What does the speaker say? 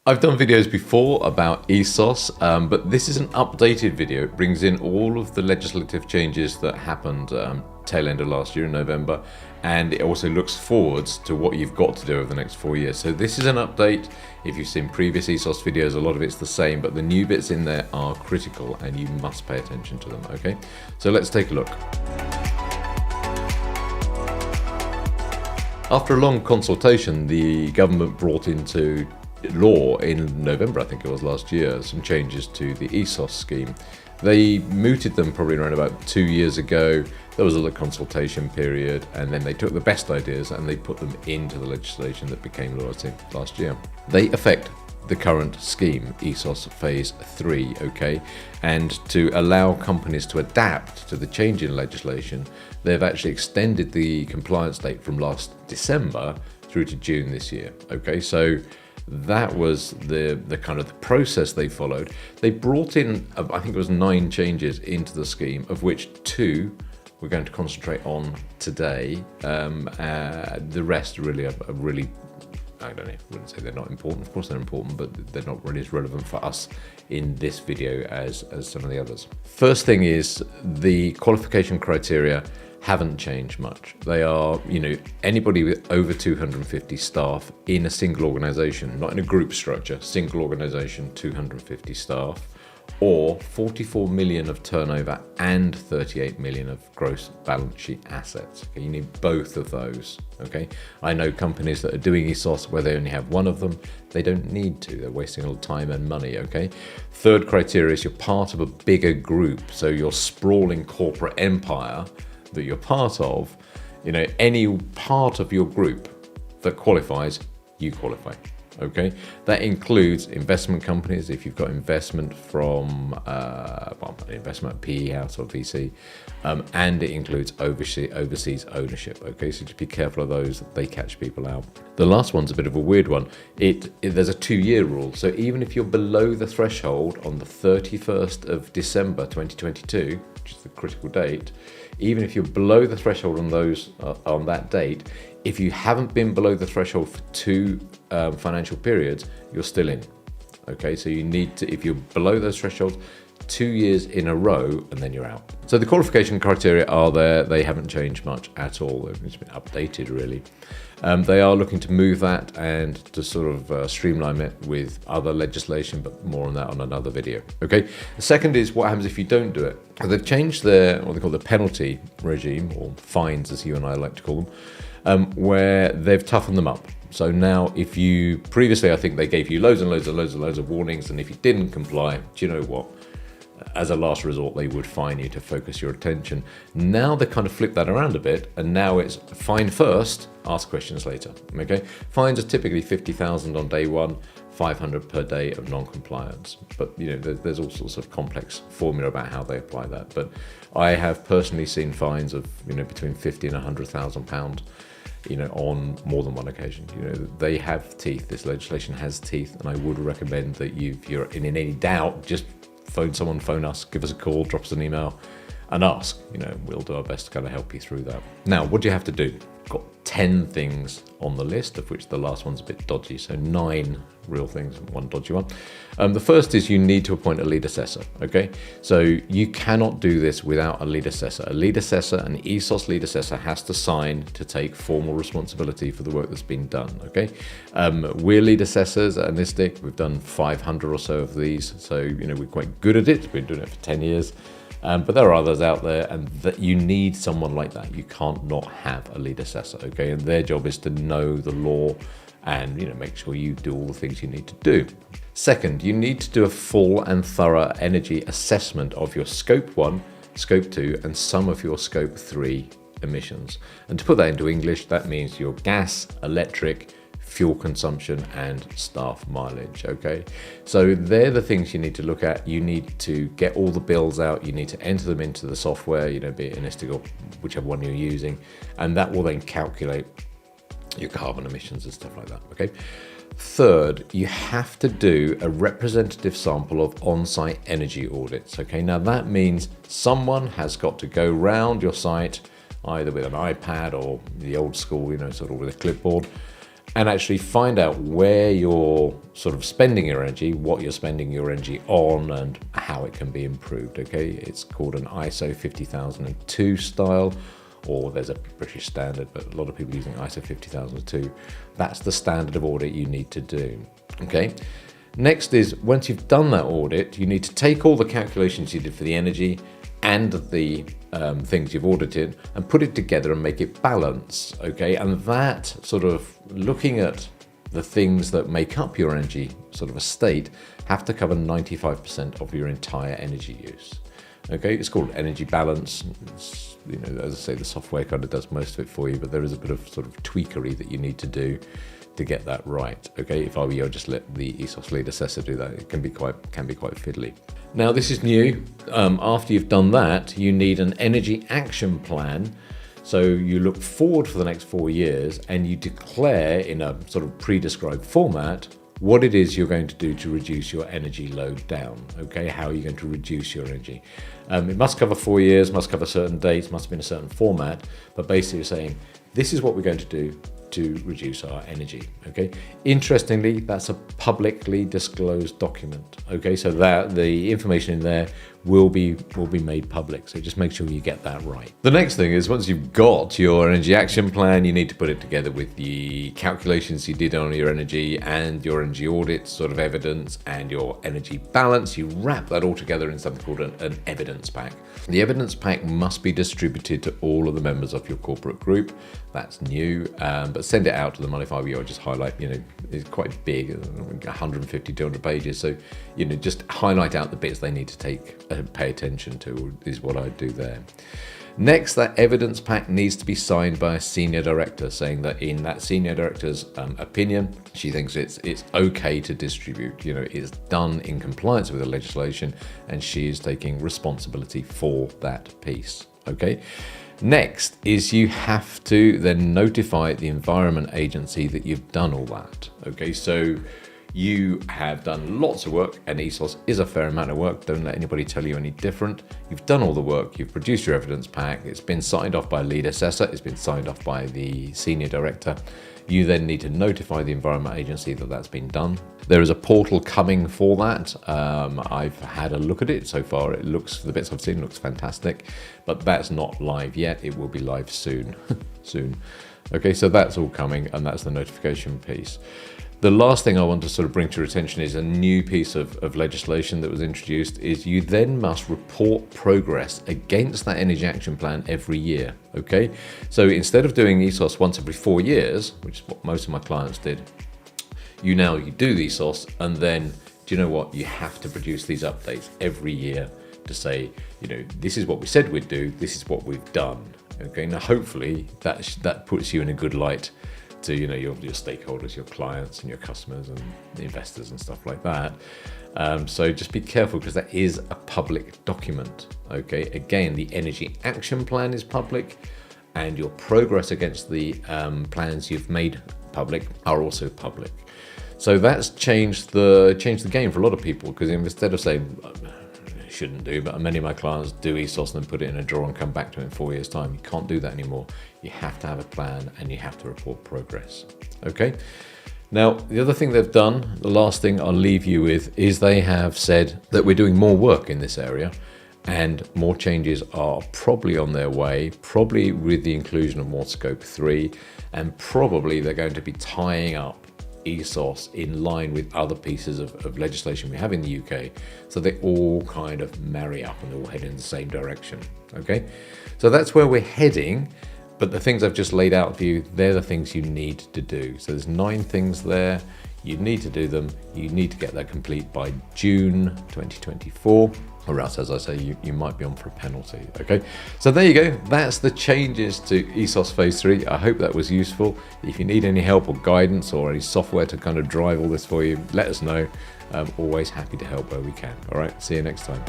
I've done videos before about ESOS, but this is an updated video. It brings in all of the legislative changes that happened tail end of last year in November, and it also looks forwards to what you've got to do over the next 4 years. So this is an update. If you've seen previous ESOS videos, a lot of it's the same, but the new bits in there are critical and you must pay attention to them, okay? So let's take a look. After a long consultation, the government brought into law in November, I think it was last year, some changes to the ESOS scheme. They mooted them probably around about 2 years ago. There was a little consultation period, and then they took the best ideas and they put them into the legislation that became law, I think, last year. They affect the current scheme, ESOS Phase 3, okay? And to allow companies to adapt to the change in legislation, they've actually extended the compliance date from last December through to June this year, okay? So that was the kind of the process they followed. They brought in, I think it was 9 changes into the scheme, of which 2 we're going to concentrate on today. The rest really are really, I don't know, I wouldn't say they're not important. Of course they're important, but they're not really as relevant for us in this video as some of the others. First thing is the qualification criteria haven't changed much. They are, anybody with over 250 staff in a single organization, not in a group structure, single organization, 250 staff, or 44 million of turnover and 38 million of gross balance sheet assets. Okay, you need both of those. Okay, I know companies that are doing ESOS where they only have one of them. They don't need to. They're wasting a lot of time and money. Okay. Third criteria is you're part of a bigger group, so your sprawling corporate empire that you're part of, any part of your group that qualifies, you qualify. Okay, that includes investment companies. If you've got investment from investment PE house or VC, and it includes overseas ownership. Okay, so just be careful of those; they catch people out. The last one's a bit of a weird one. There's a 2-year rule, so even if you're below the threshold on the 31st of December 2022, which is the critical date, even if you're below the threshold on those on that date, if you haven't been below the threshold for 2 financial periods, you're still in. Okay, so you need to, if you're below those thresholds, 2 years in a row, and then you're out. So the qualification criteria are there. They haven't changed much at all. It's been updated really. They are looking to move that and to sort of streamline it with other legislation, but more on that on another video. Okay. The second is what happens if you don't do it. They've changed what they call the penalty regime, or fines as you and I like to call them, where they've toughened them up. So now if you, previously I think they gave you loads of warnings, and if you didn't comply, do you know what? As a last resort, they would fine you to focus your attention. Now they kind of flip that around a bit, and now it's fine first, ask questions later. Okay, fines are typically 50,000 on day 1, 500 per day of non-compliance. But there's all sorts of complex formula about how they apply that. But I have personally seen fines of between 50 and 100,000 pounds. On more than one occasion. They have teeth. This legislation has teeth, and I would recommend that if you're in any doubt, just phone us, give us a call, drop us an email, and ask. We'll do our best to kind of help you through that. Now, what do you have to do? Got 10 things on the list, of which the last one's a bit dodgy, so 9 real things and 1 dodgy one. The first is you need to appoint a lead assessor. Okay, so you cannot do this without a lead assessor. A lead assessor, an ESOS lead assessor, has to sign to take formal responsibility for the work that's been done. Okay, we're lead assessors at Anistic. We've done 500 or so of these, so we're quite good at it. We've been doing it for 10 years. But there are others out there, and that you need someone like that. You can't not have a lead assessor, okay? And their job is to know the law and make sure you do all the things you need to do. Second, you need to do a full and thorough energy assessment of your Scope 1, Scope 2, and some of your Scope 3 emissions. And to put that into English, that means your gas, electric, fuel consumption, and staff mileage. Okay, so they're the things you need to look at. You need to get all the bills out. You need to enter them into the software, be it Anistic or whichever one you're using, and that will then calculate your carbon emissions and stuff like that. Okay. Third, you have to do a representative sample of on-site energy audits. Okay, now that means someone has got to go round your site, either with an iPad or the old school, sort of with a clipboard, and actually find out where you're sort of spending your energy, what you're spending your energy on, and how it can be improved. Okay, it's called an ISO 50002 style, or there's a British standard, but a lot of people using ISO 50002. That's the standard of audit you need to do. Okay. Next is, once you've done that audit, you need to take all the calculations you did for the energy and the things you've audited and put it together and make it balance, okay? And that sort of looking at the things that make up your energy sort of estate have to cover 95% of your entire energy use. Okay, it's called energy balance. It's, as I say, the software kind of does most of it for you, but there is a bit of sort of tweakery that you need to do to get that right. Okay, if I were you, I'd just let the ESOS lead assessor do that. It can be quite fiddly. Now, this is new. After you've done that, you need an energy action plan. So you look forward for the next 4 years and you declare in a sort of pre-described format what it is you're going to do to reduce your energy load down. Okay, how are you going to reduce your energy? It must cover 4 years, must cover certain dates, must be in a certain format, but basically you're saying, this is what we're going to do to reduce our energy. Okay. Interestingly, that's a publicly disclosed document. Okay, so that the information in there will be made public. So just make sure you get that right. The next thing is, once you've got your energy action plan, you need to put it together with the calculations you did on your energy and your energy audit sort of evidence and your energy balance. You wrap that all together in something called an evidence pack. The evidence pack must be distributed to all of the members of your corporate group. That's new, but send it out to them. If I were you, I'd just highlight, it's quite big, 150, 200 pages. So, just highlight out the bits they need to take and pay attention to is what I'd do there. Next, that evidence pack needs to be signed by a senior director, saying that in that senior director's opinion, she thinks it's okay to distribute. It's done in compliance with the legislation, and she is taking responsibility for that piece. Okay. Next is you have to then notify the Environment Agency that you've done all that. Okay, so you have done lots of work, and ESOS is a fair amount of work. Don't let anybody tell you any different. You've done all the work, you've produced your evidence pack, it's been signed off by a lead assessor, it's been signed off by the senior director. You then need to notify the Environment Agency that that's been done. There is a portal coming for that. I've had a look at it. So far, it looks, the bits I've seen, looks fantastic, but that's not live yet. It will be live soon. Okay, so that's all coming, and that's the notification piece. The last thing I want to sort of bring to your attention is a new piece of legislation that was introduced is you then must report progress against that energy action plan every year, okay? So instead of doing ESOS once every 4 years, which is what most of my clients did, you do the ESOS, and then, do you know what? You have to produce these updates every year to say, this is what we said we'd do, this is what we've done, okay? Now, hopefully that puts you in a good light to your stakeholders, your clients and your customers and the investors and stuff like that. So just be careful, because that is a public document. Okay, again, the energy action plan is public, and your progress against the plans you've made public are also public. So that's changed the game for a lot of people, because instead of saying shouldn't do, but many of my clients do ESOS and then put it in a drawer and come back to it in 4 years' time. You can't do that anymore. You have to have a plan, and you have to report progress. Okay. Now, the other thing they've done, the last thing I'll leave you with, is they have said that we're doing more work in this area, and more changes are probably on their way, probably with the inclusion of more Scope 3, and probably they're going to be tying up ESOS in line with other pieces of legislation we have in the UK, so they all kind of marry up and they all head in the same direction. Okay, so that's where we're heading, but the things I've just laid out for you, they're the things you need to do. So there's 9 things there. You need to do them. You need to get that complete by June 2024, or else, as I say, you might be on for a penalty. Okay, so there you go. That's the changes to ESOS Phase 3. I hope that was useful. If you need any help or guidance or any software to kind of drive all this for you, let us know. I'm always happy to help where we can. All right, see you next time.